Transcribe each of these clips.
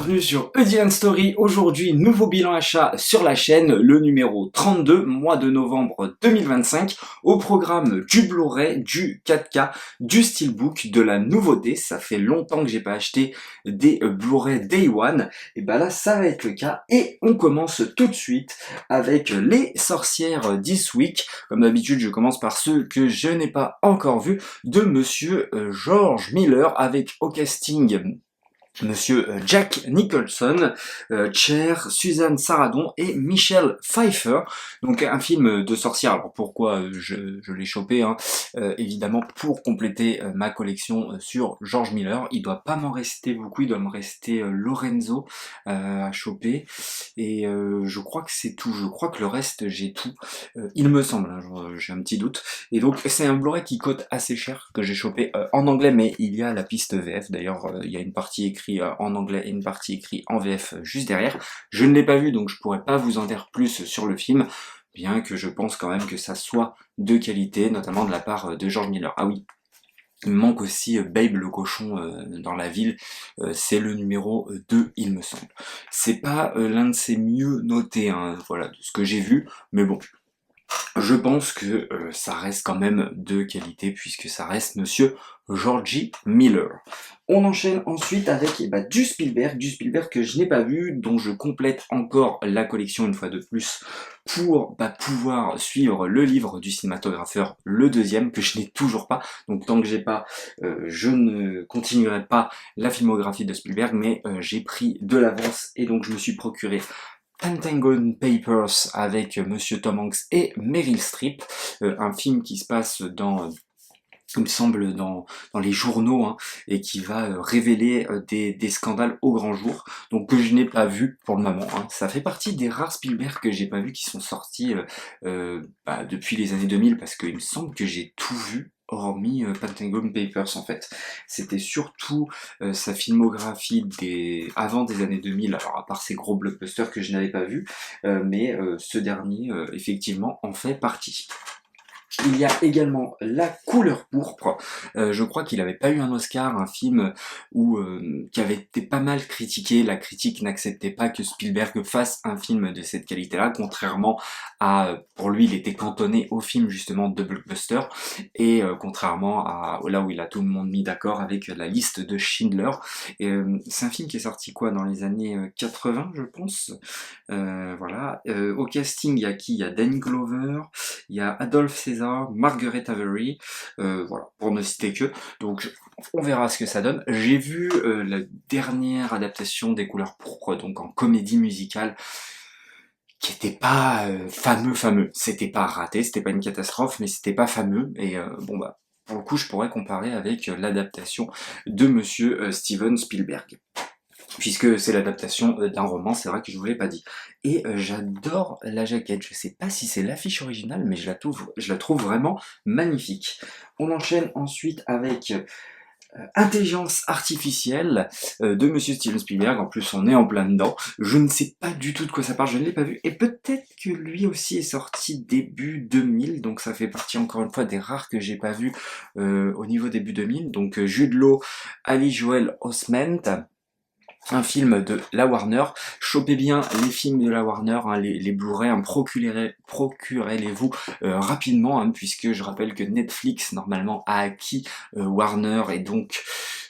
bienvenue sur Eudian Story. Aujourd'hui, nouveau bilan achat sur la chaîne, le numéro 32, mois de novembre 2025. Au programme du Blu-ray, du 4K, du Steelbook, de la nouveauté. Ça fait longtemps que j'ai pas acheté des Blu-ray Day One. Et ben là, ça va être le cas. Et on commence tout de suite avec Les Sorcières This Week. Comme d'habitude, je commence par ceux que je n'ai pas encore vus, de Monsieur George Miller, avec au casting Monsieur Jack Nicholson, Cher, Suzanne Sarandon et Michelle Pfeiffer. Donc un film de sorcière. Alors pourquoi je l'ai chopé évidemment pour compléter ma collection sur George Miller. Il doit pas m'en rester beaucoup, il doit me rester Lorenzo à choper. Et je crois que c'est tout. Je crois que le reste j'ai tout. Il me semble, j'ai un petit doute. Et donc c'est un Blu-ray qui coûte assez cher, que j'ai chopé en anglais, mais il y a la piste VF. D'ailleurs, il y a une partie écrite en anglais et une partie écrite en VF juste derrière. Je ne l'ai pas vu, donc je pourrais pas vous en dire plus sur le film, bien que je pense quand même que ça soit de qualité, notamment de la part de George Miller. Ah oui, il me manque aussi Babe le cochon dans la ville, c'est le numéro 2 il me semble. C'est pas l'un de ses mieux notés, voilà, de ce que j'ai vu, mais bon, je pense que ça reste quand même de qualité, puisque ça reste Monsieur Georgie Miller. On enchaîne ensuite avec du Spielberg que je n'ai pas vu, dont je complète encore la collection une fois de plus, pour pouvoir suivre le livre du cinématographeur, le deuxième, que je n'ai toujours pas. Donc tant que j'ai pas, je ne continuerai pas la filmographie de Spielberg, mais j'ai pris de l'avance, et donc je me suis procuré Pentagon Papers avec Monsieur Tom Hanks et Meryl Streep, un film qui se passe il me semble, dans les journaux, et qui va révéler des scandales au grand jour, donc que je n'ai pas vu pour le moment. Ça fait partie des rares Spielberg que j'ai pas vu, qui sont sortis depuis les années 2000, parce qu'il me semble que j'ai tout vu, hormis Pentagon Papers en fait. C'était surtout sa filmographie avant des années 2000, alors à part ces gros blockbusters que je n'avais pas vus, mais ce dernier effectivement en fait partie. Il y a également La couleur pourpre. Je crois qu'il n'avait pas eu un Oscar, un film qui avait été pas mal critiqué. La critique n'acceptait pas que Spielberg fasse un film de cette qualité-là, contrairement à, pour lui, il était cantonné au film justement de blockbuster, et contrairement à là où il a tout le monde mis d'accord avec la liste de Schindler. C'est un film qui est sorti dans les années 80, je pense. Voilà. Au casting, il y a qui? Il y a Danny Glover, il y a Adolphe César, Margaret Avery, voilà, pour ne citer que. Donc on verra ce que ça donne. J'ai vu la dernière adaptation des Couleurs pourpres, donc en comédie musicale, qui était pas fameux. C'était pas raté, c'était pas une catastrophe, mais c'était pas fameux. Et pour le coup, je pourrais comparer avec l'adaptation de Monsieur Steven Spielberg, puisque c'est l'adaptation d'un roman, c'est vrai que je vous l'ai pas dit. Et j'adore la jaquette, je sais pas si c'est l'affiche originale, mais je la trouve vraiment magnifique. On enchaîne ensuite avec Intelligence artificielle de Monsieur Steven Spielberg. En plus on est en plein dedans, je ne sais pas du tout de quoi ça parle, je ne l'ai pas vu, et peut-être que lui aussi est sorti début 2000, donc ça fait partie encore une fois des rares que j'ai pas vu au niveau début 2000, donc Jude Law, Ali Joel Osment, un film de la Warner. Chopez bien les films de la Warner, les Blu-ray, procurez-les-vous rapidement, puisque je rappelle que Netflix normalement a acquis Warner, et donc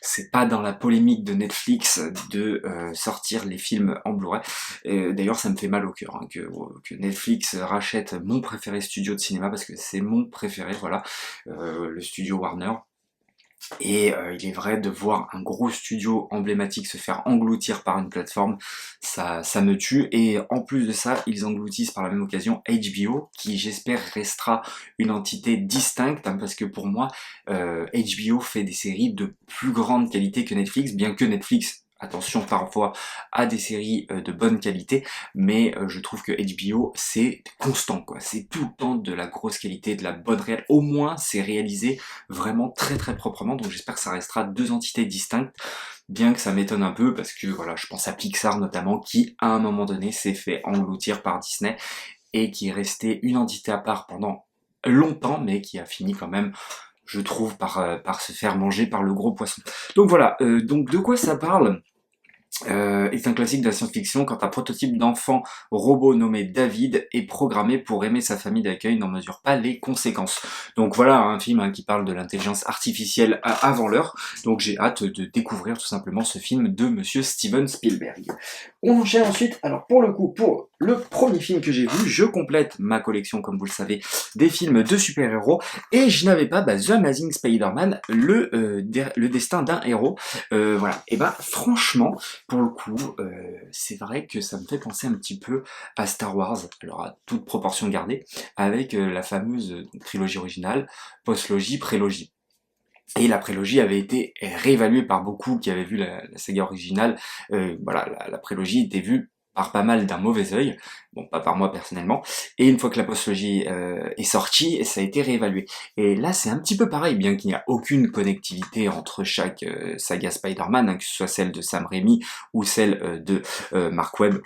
c'est pas dans la polémique de Netflix de sortir les films en Blu-ray. D'ailleurs ça me fait mal au cœur que Netflix rachète mon préféré studio de cinéma, parce que c'est mon préféré, voilà, le studio Warner. Et il est vrai, de voir un gros studio emblématique se faire engloutir par une plateforme, ça me tue. Et en plus de ça, ils engloutissent par la même occasion HBO, qui j'espère restera une entité distincte, parce que pour moi, HBO fait des séries de plus grande qualité que Netflix, bien que Netflix, attention, parfois à des séries de bonne qualité, mais je trouve que HBO c'est constant, c'est tout le temps de la grosse qualité, de la bonne réelle, au moins c'est réalisé vraiment très très proprement, donc j'espère que ça restera deux entités distinctes, bien que ça m'étonne un peu, parce que voilà, je pense à Pixar notamment, qui à un moment donné s'est fait engloutir par Disney, et qui est resté une entité à part pendant longtemps, mais qui a fini quand même, je trouve, par se faire manger par le gros poisson. Donc voilà, donc de quoi ça parle? est un classique de la science-fiction quand un prototype d'enfant robot nommé David est programmé pour aimer sa famille d'accueil n'en mesure pas les conséquences. Donc voilà un film qui parle de l'intelligence artificielle avant l'heure, donc j'ai hâte de découvrir tout simplement ce film de monsieur Steven Spielberg. On enchaîne ensuite, alors pour le coup, pour le premier film que j'ai vu, je complète ma collection, comme vous le savez, des films de super-héros, et je n'avais pas The Amazing Spider-Man, le destin d'un héros. Voilà, et franchement, pour le coup, c'est vrai que ça me fait penser un petit peu à Star Wars, alors à toute proportion gardée, avec la fameuse trilogie originale, postlogie, prélogie. Et la prélogie avait été réévaluée par beaucoup qui avaient vu la saga originale. Voilà, la prélogie était vue par pas mal d'un mauvais œil, bon pas par moi personnellement, et une fois que la postlogie est sortie, ça a été réévalué. Et là c'est un petit peu pareil, bien qu'il n'y a aucune connectivité entre chaque saga Spider-Man, que ce soit celle de Sam Raimi ou celle de Mark Webb,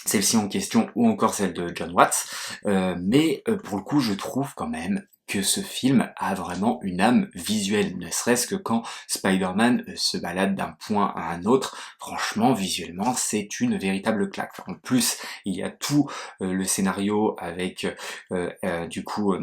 celle-ci en question, ou encore celle de John Watts, mais pour le coup je trouve quand même que ce film a vraiment une âme visuelle, ne serait-ce que quand Spider-Man se balade d'un point à un autre, franchement, visuellement, c'est une véritable claque. En plus, il y a tout le scénario avec, du coup,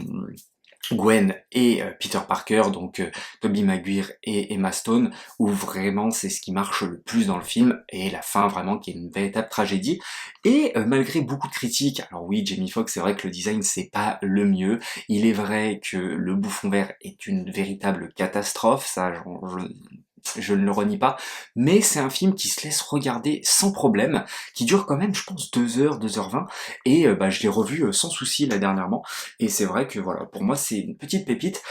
Gwen et Peter Parker, donc Tobey Maguire et Emma Stone, où vraiment c'est ce qui marche le plus dans le film, et la fin vraiment qui est une véritable tragédie. Et malgré beaucoup de critiques, alors oui, Jamie Foxx, c'est vrai que le design c'est pas le mieux, il est vrai que le bouffon vert est une véritable catastrophe, ça je ne le renie pas, mais c'est un film qui se laisse regarder sans problème, qui dure quand même, je pense, 2 heures, 2h20, et je l'ai revu sans souci là dernièrement, et c'est vrai que voilà, pour moi c'est une petite pépite,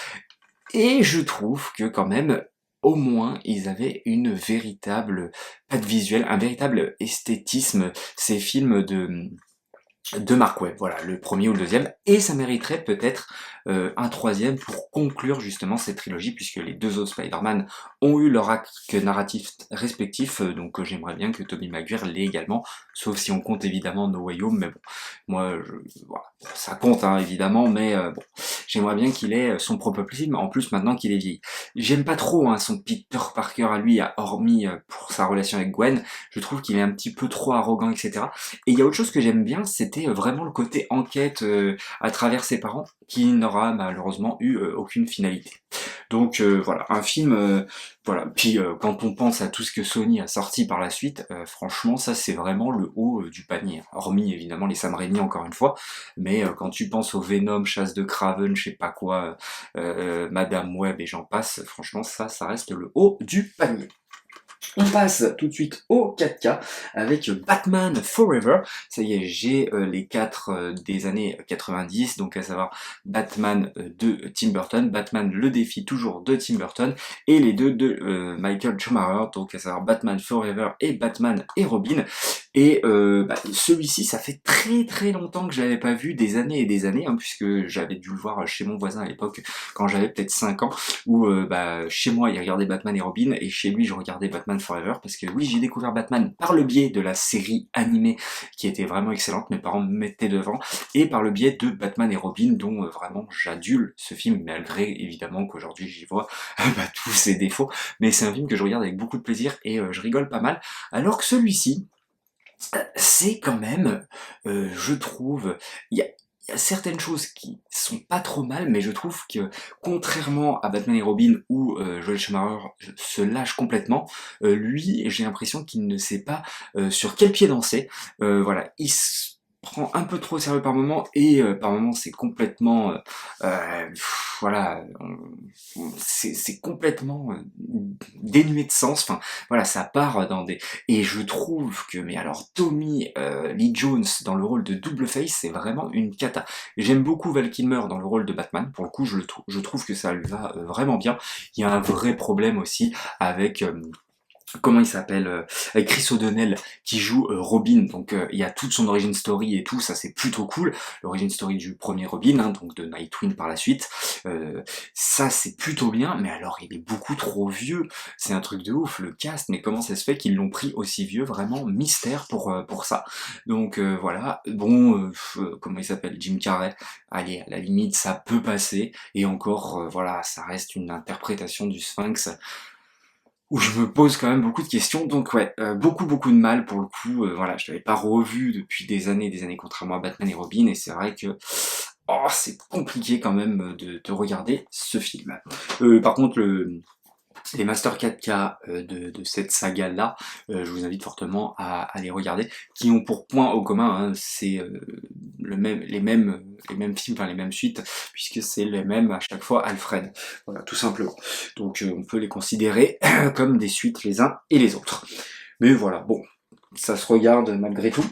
et je trouve que quand même, au moins, ils avaient une véritable patte visuelle, un véritable esthétisme, ces films de Mark Webb, voilà, le premier ou le deuxième, et ça mériterait peut-être un troisième pour conclure justement cette trilogie, puisque les deux autres Spider-Man ont eu leur arc narratif respectif, donc j'aimerais bien que Tobey Maguire l'ait également, sauf si on compte évidemment No Way Home, mais bon, moi, voilà, ça compte hein, évidemment, mais bon, j'aimerais bien qu'il ait son propre film, en plus maintenant qu'il est vieilli. J'aime pas trop hein, son Peter Parker à lui, hormis pour sa relation avec Gwen, je trouve qu'il est un petit peu trop arrogant, etc. Et il y a autre chose que j'aime bien, c'était vraiment le côté enquête à travers ses parents, qui n'aura malheureusement eu aucune finalité. Donc voilà, un film, voilà. Puis quand on pense à tout ce que Sony a sorti par la suite, franchement, ça c'est vraiment le haut du panier. Hormis évidemment les Sam Raimi encore une fois, mais quand tu penses au Venom, Chasse de Craven, je sais pas quoi, Madame Web et j'en passe, franchement ça reste le haut du panier. On passe tout de suite au 4K avec Batman Forever. Ça y est, j'ai les 4 des années 90, donc à savoir Batman de Tim Burton, Batman le défi toujours de Tim Burton, et les deux de Michael Schumacher, donc à savoir Batman Forever et Batman et Robin. Et celui-ci, ça fait très très longtemps que je l'avais pas vu, des années et des années, hein, puisque j'avais dû le voir chez mon voisin à l'époque, quand j'avais peut-être 5 ans, où chez moi il regardait Batman et Robin, et chez lui je regardais Batman Forever, parce que oui, j'ai découvert Batman par le biais de la série animée, qui était vraiment excellente, mes parents me mettaient devant, et par le biais de Batman et Robin, dont vraiment j'adule ce film, malgré évidemment qu'aujourd'hui j'y vois tous ses défauts, mais c'est un film que je regarde avec beaucoup de plaisir, et je rigole pas mal, alors que celui-ci, c'est quand même, je trouve, il y a certaines choses qui sont pas trop mal, mais je trouve que contrairement à Batman et Robin où Joel Schumacher se lâche complètement, lui, j'ai l'impression qu'il ne sait pas sur quel pied danser. Voilà, il se prend un peu trop au sérieux par moment et par moment c'est complètement voilà, c'est complètement dénué de sens. Enfin, voilà, ça part dans des et je trouve que, mais alors, Tommy Lee Jones dans le rôle de Double Face, c'est vraiment une cata. J'aime beaucoup Val Kilmer dans le rôle de Batman, pour le coup, je trouve que ça lui va vraiment bien. Il y a un vrai problème aussi avec comment il s'appelle, avec Chris O'Donnell qui joue Robin, donc il y a toute son origin story et tout, ça c'est plutôt cool, l'origin story du premier Robin, hein, donc de Nightwing par la suite, ça c'est plutôt bien, mais alors il est beaucoup trop vieux, c'est un truc de ouf, le cast, mais comment ça se fait qu'ils l'ont pris aussi vieux, vraiment mystère pour ça. Donc voilà, bon, comment il s'appelle, Jim Carrey, allez, à la limite ça peut passer, et encore, voilà, ça reste une interprétation du Sphinx, où je me pose quand même beaucoup de questions, donc ouais, beaucoup de mal pour le coup, voilà, je l'avais pas revu depuis des années, contrairement à Batman et Robin, et c'est vrai que, oh, c'est compliqué quand même de regarder ce film. Par contre, les Master 4K de cette saga-là, je vous invite fortement à les regarder, qui ont pour point au commun, hein, c'est les mêmes films, enfin les mêmes suites, puisque c'est les mêmes à chaque fois Alfred. Voilà, tout simplement. Donc on peut les considérer comme des suites les uns et les autres. Mais voilà, bon, ça se regarde malgré tout.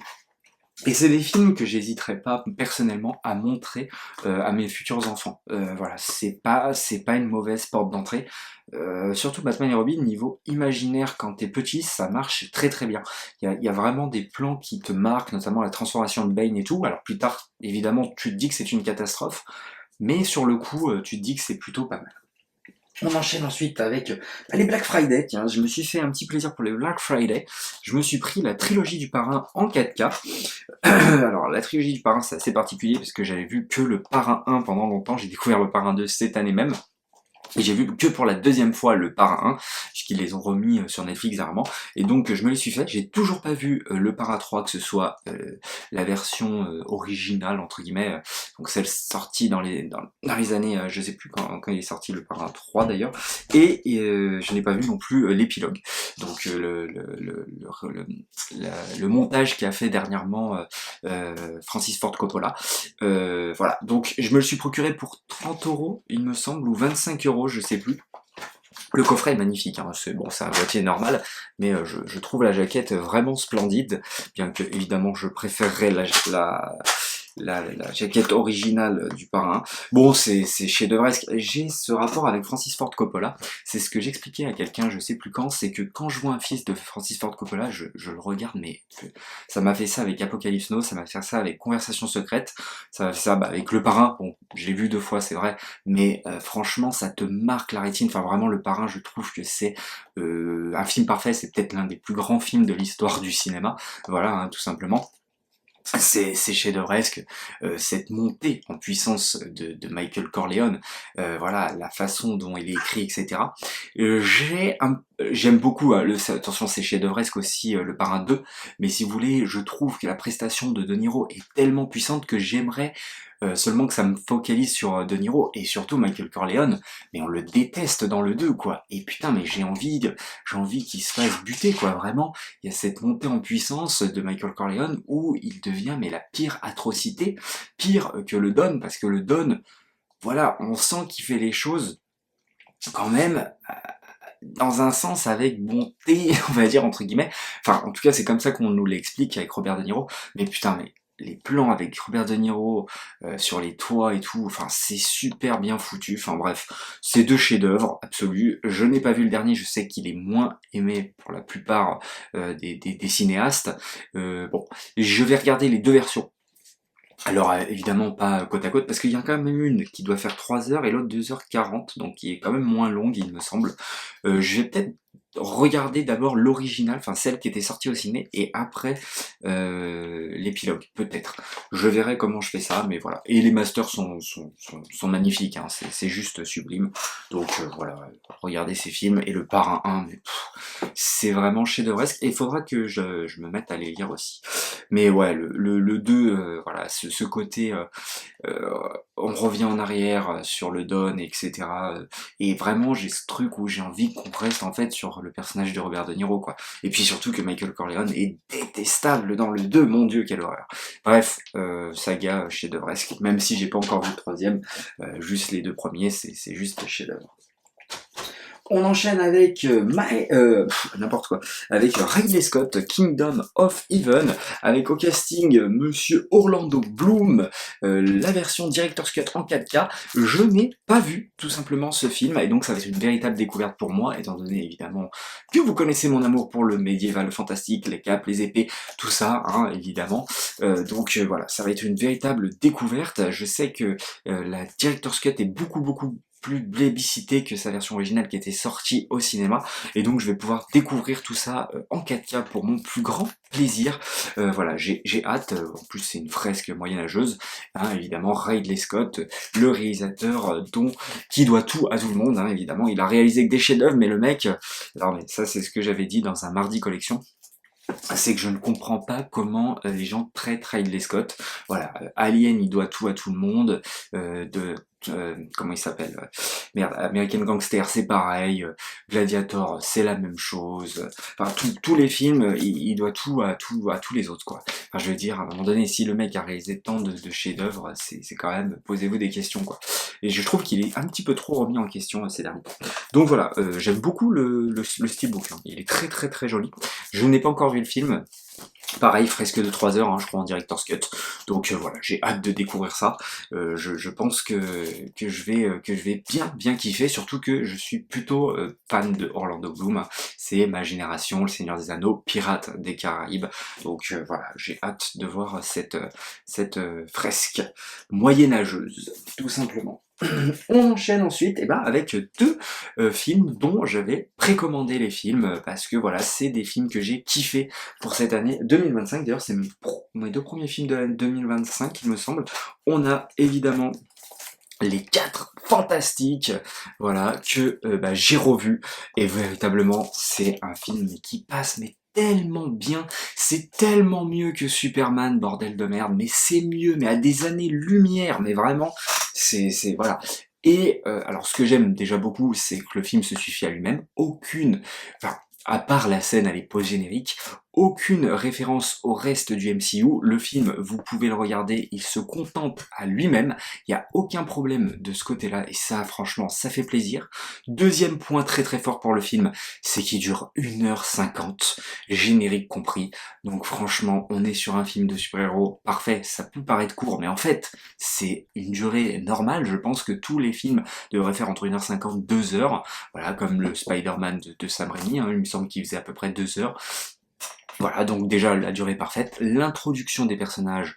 Et c'est des films que j'hésiterais pas personnellement à montrer à mes futurs enfants. Voilà, c'est pas une mauvaise porte d'entrée. Surtout Batman et Robin, niveau imaginaire, quand t'es petit, ça marche très bien. Il y a vraiment des plans qui te marquent, notamment la transformation de Bane et tout. Alors plus tard, évidemment, tu te dis que c'est une catastrophe, mais sur le coup, tu te dis que c'est plutôt pas mal. On enchaîne ensuite avec les Black Friday. Tiens, je me suis fait un petit plaisir pour les Black Friday. Je me suis pris la trilogie du Parrain en 4K. Alors, la trilogie du Parrain, c'est assez particulier parce que j'avais vu que le Parrain 1 pendant longtemps. J'ai découvert le Parrain 2 cette année même. Et j'ai vu que pour la deuxième fois le Parrain 1, puisqu'ils les ont remis sur Netflix dernièrement. Et donc je me les suis fait. J'ai toujours pas vu le Parrain 3, que ce soit la version originale, entre guillemets, donc celle sortie dans dans les années, je sais plus quand il est sorti le Parrain 3 d'ailleurs. Et je n'ai pas vu non plus l'épilogue. Donc le montage qu'a fait dernièrement Francis Ford Coppola. Voilà, donc je me le suis procuré pour 30 €, il me semble, ou 25 €, je sais plus. Le coffret est magnifique, hein. C'est bon, c'est un boîtier normal, mais je trouve la jaquette vraiment splendide, bien que évidemment je préférerais la jaquette originale du Parrain. Bon, c'est chef-d'œuvresque. J'ai ce rapport avec Francis Ford Coppola. C'est ce que j'expliquais à quelqu'un, je sais plus quand, c'est que quand je vois un film de Francis Ford Coppola, je le regarde, mais ça m'a fait ça avec Apocalypse Now, ça m'a fait ça avec Conversation secrète, ça m'a fait ça avec Le Parrain. Bon, je l'ai vu 2 fois, c'est vrai, mais franchement, ça te marque la rétine. Enfin, vraiment, Le Parrain, je trouve que c'est un film parfait. C'est peut-être l'un des plus grands films de l'histoire du cinéma. Voilà, hein, tout simplement. C'est chef-d'œuvresque, cette montée en puissance de Michael Corleone, voilà, la façon dont il est écrit, etc. J'aime beaucoup, attention, c'est chef-d'œuvresque aussi, Le Parrain 2, mais si vous voulez, je trouve que la prestation de De Niro est tellement puissante que j'aimerais seulement que ça me focalise sur De Niro, et surtout Michael Corleone, mais on le déteste dans le 2, quoi. Et putain, mais j'ai envie qu'il se fasse buter, quoi, vraiment. Il y a cette montée en puissance de Michael Corleone où il devient mais la pire atrocité, pire que le Don, parce que le Don, voilà, on sent qu'il fait les choses quand même dans un sens avec bonté, on va dire entre guillemets. Enfin, en tout cas, c'est comme ça qu'on nous l'explique avec Robert De Niro. Mais putain, mais les plans avec Robert De Niro sur les toits et tout, enfin c'est super bien foutu. Enfin bref, c'est 2 chefs-d'œuvre absolus. Je n'ai pas vu le dernier, je sais qu'il est moins aimé pour la plupart des cinéastes. Bon, je vais regarder les 2 versions. Alors évidemment pas côte à côte, parce qu'il y a quand même une qui doit faire 3 heures et l'autre 2h40, donc qui est quand même moins longue il me semble. Je vais peut-être regarder d'abord l'original, enfin celle qui était sortie au ciné, et après l'épilogue, peut-être. Je verrai comment je fais ça, mais voilà. Et les masters sont magnifiques, hein, c'est juste sublime. Donc voilà, regardez ces films, et le Parrain 1, mais c'est vraiment chef-d'œuvresque, et il faudra que je me mette à les lire aussi. Mais ouais, le 2, voilà, ce côté, on revient en arrière sur le Don, etc. Et vraiment, j'ai ce truc où j'ai envie qu'on reste en fait sur le personnage de Robert De Niro, quoi. Et puis surtout que Michael Corleone est détestable dans le 2, mon Dieu, quelle horreur. Bref, saga chef-d'œuvresque, même si j'ai pas encore vu le troisième, juste les 2 premiers, c'est juste chef-d'œuvre. On enchaîne avec n'importe quoi, avec Ridley Scott, Kingdom of Heaven, avec au casting Monsieur Orlando Bloom, la version Director's Cut en 4K. Je n'ai pas vu tout simplement ce film, et donc ça va être une véritable découverte pour moi, étant donné évidemment que vous connaissez mon amour pour le médiéval, le fantastique, les capes, les épées, tout ça, hein, évidemment. Donc voilà, ça va être une véritable découverte. Je sais que la Director's Cut est beaucoup plus plébiscité que sa version originale qui était sortie au cinéma, et donc je vais pouvoir découvrir tout ça en 4K pour mon plus grand plaisir. Voilà, j'ai hâte, en plus c'est une fresque moyenâgeuse, hein, évidemment Ridley Scott, le réalisateur qui doit tout à tout le monde, hein, évidemment, il a réalisé que des chefs-d'œuvre, mais le mec, alors mais ça c'est ce que j'avais dit dans un mardi collection, c'est que je ne comprends pas comment les gens traitent Ridley Scott. Voilà, Alien, il doit tout à tout le monde. Comment il s'appelle Merde, American Gangster, c'est pareil. Gladiator, c'est la même chose. Enfin, tous les films, il doit tout à tous les autres, quoi. Enfin, je veux dire, à un moment donné, si le mec a réalisé tant de chefs-d'œuvre, c'est quand même, posez-vous des questions, quoi. Et je trouve qu'il est un petit peu trop remis en question ces derniers temps. Donc voilà, j'aime beaucoup le steelbook, hein. Il est très très très joli. Je n'ai pas encore vu le film. Pareil, fresque de 3 heures, hein, je crois en director's cut. Donc voilà, j'ai hâte de découvrir ça. Je pense que je vais bien kiffer, surtout que je suis plutôt fan de Orlando Bloom. C'est ma génération, Le Seigneur des Anneaux, Pirates des Caraïbes. Donc voilà, j'ai hâte de voir cette fresque moyenâgeuse, tout simplement. On enchaîne ensuite avec deux films dont j'avais précommandé les films parce que voilà, c'est des films que j'ai kiffé pour cette année 2025. D'ailleurs, c'est mes deux premiers films de l'année 2025, il me semble. On a évidemment les 4 fantastiques, voilà, que j'ai revu, et véritablement, c'est un film qui passe mais tellement bien, c'est tellement mieux que Superman, bordel de merde, mais c'est mieux, mais à des années-lumière, mais vraiment, c'est voilà. Et alors ce que j'aime déjà beaucoup, c'est que le film se suffit à lui-même, enfin, à part la scène à l'époque générique, aucune référence au reste du MCU, le film, vous pouvez le regarder, il se contente à lui-même, il n'y a aucun problème de ce côté-là, et ça, franchement, ça fait plaisir. Deuxième point très très fort pour le film, c'est qu'il dure 1h50, générique compris, donc franchement, on est sur un film de super-héros parfait, ça peut paraître court, mais en fait, c'est une durée normale, je pense que tous les films devraient faire entre 1h50, 2 heures, voilà, comme le Spider-Man de Sam Raimi, hein, il me semble qu'il faisait à peu près 2 heures, voilà, donc déjà la durée parfaite, l'introduction des personnages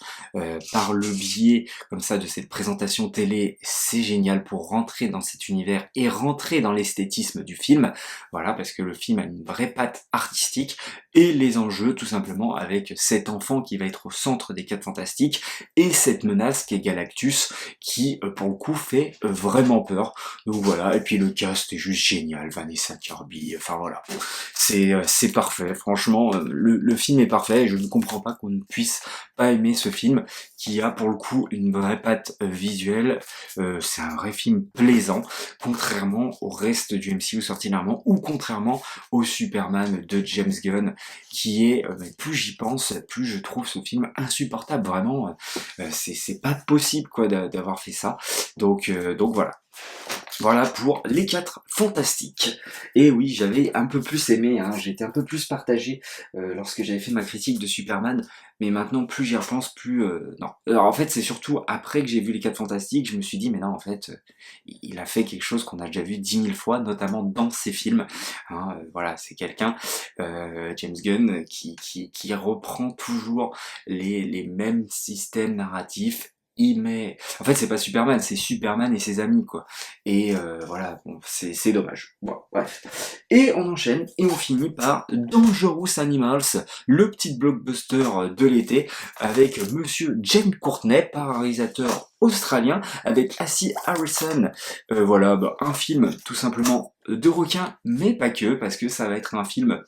par le biais comme ça de cette présentation télé, c'est génial pour rentrer dans cet univers et rentrer dans l'esthétisme du film, voilà, parce que le film a une vraie patte artistique, et les enjeux tout simplement avec cet enfant qui va être au centre des 4 fantastiques, et cette menace qui est Galactus, qui pour le coup fait vraiment peur, donc voilà, et puis le cast est juste génial, Vanessa Kirby, enfin voilà, c'est parfait, franchement, le film est parfait et je ne comprends pas qu'on ne puisse pas aimer ce film qui a pour le coup une vraie patte visuelle, c'est un vrai film plaisant, contrairement au reste du MCU sorti dernièrement, ou contrairement au Superman de James Gunn, qui est, plus j'y pense, plus je trouve ce film insupportable, vraiment, c'est pas possible quoi d'avoir fait ça, donc voilà. Voilà pour les 4 fantastiques. Et oui, j'avais un peu plus aimé, hein, j'étais un peu plus partagé lorsque j'avais fait ma critique de Superman, mais maintenant plus j'y repense, plus non. Alors en fait c'est surtout après que j'ai vu les 4 fantastiques, je me suis dit mais non en fait, il a fait quelque chose qu'on a déjà vu 10 000 fois, notamment dans ses films. Hein, voilà, c'est quelqu'un, James Gunn, qui reprend toujours les mêmes systèmes narratifs. En fait c'est pas Superman, c'est Superman et ses amis quoi. Et voilà, bon, c'est dommage. Bon, bref. Et on enchaîne, et on finit par Dangerous Animals, le petit blockbuster de l'été, avec Monsieur Jane Courtney, par un réalisateur australien, avec Assi Harrison. Voilà, un film tout simplement de requin, mais pas que, parce que ça va être un film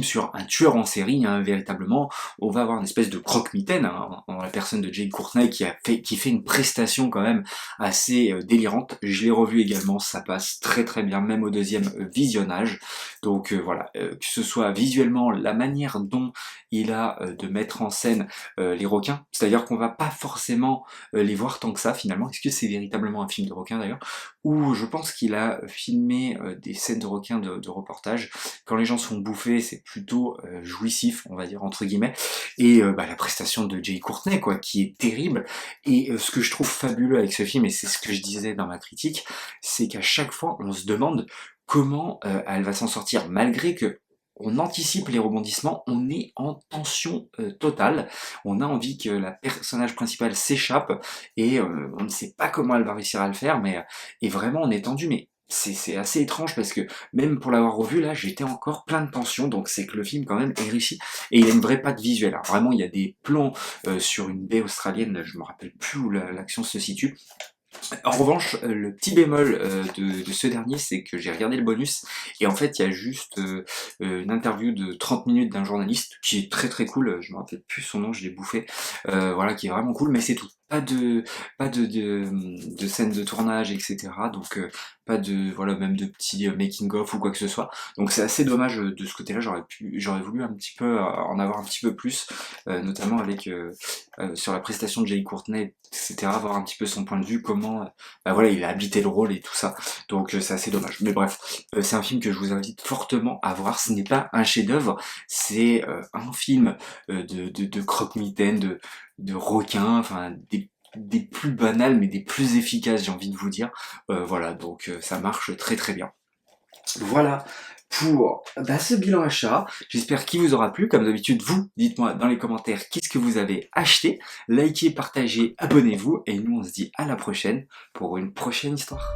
sur un tueur en série, hein, véritablement. On va avoir une espèce de croque-mitaine, hein, en la personne de Jane Courtney qui fait une prestation quand même assez délirante. Je l'ai revu également, ça passe très très bien, même au deuxième visionnage. Donc voilà, que ce soit visuellement, la manière dont il a de mettre en scène les requins, c'est-à-dire qu'on va pas forcément les voir tant que ça finalement. Est-ce que c'est véritablement un film de requins d'ailleurs? Ou je pense qu'il a filmé des scènes de requins de reportage. Quand les gens sont bouffés, c'est plutôt jouissif, on va dire entre guillemets. Et la prestation de Jay Courtney, quoi, qui est terrible. Et ce que je trouve fabuleux avec ce film, et c'est ce que je disais dans ma critique, c'est qu'à chaque fois, on se demande comment elle va s'en sortir, malgré que on anticipe les rebondissements, on est en tension totale, on a envie que la personnage principale s'échappe, et on ne sait pas comment elle va réussir à le faire, mais et vraiment on est tendu, mais c'est assez étrange parce que même pour l'avoir revu là, j'étais encore plein de tension, donc c'est que le film quand même est réussi, et il a une vraie patte visuelle. Alors, vraiment, il y a des plans sur une baie australienne, je me rappelle plus où l'action se situe. En revanche, le petit bémol de ce dernier, c'est que j'ai regardé le bonus, et en fait, il y a juste une interview de 30 minutes d'un journaliste, qui est très très cool, je me rappelle plus son nom, je l'ai bouffé, voilà, qui est vraiment cool, mais c'est tout. Pas de scène de tournage, etc. Donc pas de, voilà, même de petits making of ou quoi que ce soit. Donc c'est assez dommage de ce côté-là, j'aurais voulu un petit peu en avoir un petit peu plus, notamment avec sur la prestation de Jay Courtney, etc., voir un petit peu son point de vue, comment bah voilà, il a habité le rôle et tout ça. Donc c'est assez dommage. Mais bref, c'est un film que je vous invite fortement à voir. Ce n'est pas un chef-d'œuvre, c'est un film de croque-mitaine, de requin, enfin des plus banals mais des plus efficaces, j'ai envie de vous dire. Voilà, donc ça marche très très bien. Voilà pour ce bilan achat. J'espère qu'il vous aura plu. Comme d'habitude, vous, dites-moi dans les commentaires qu'est-ce que vous avez acheté. Likez, partagez, abonnez-vous. Et nous, on se dit à la prochaine pour une prochaine histoire.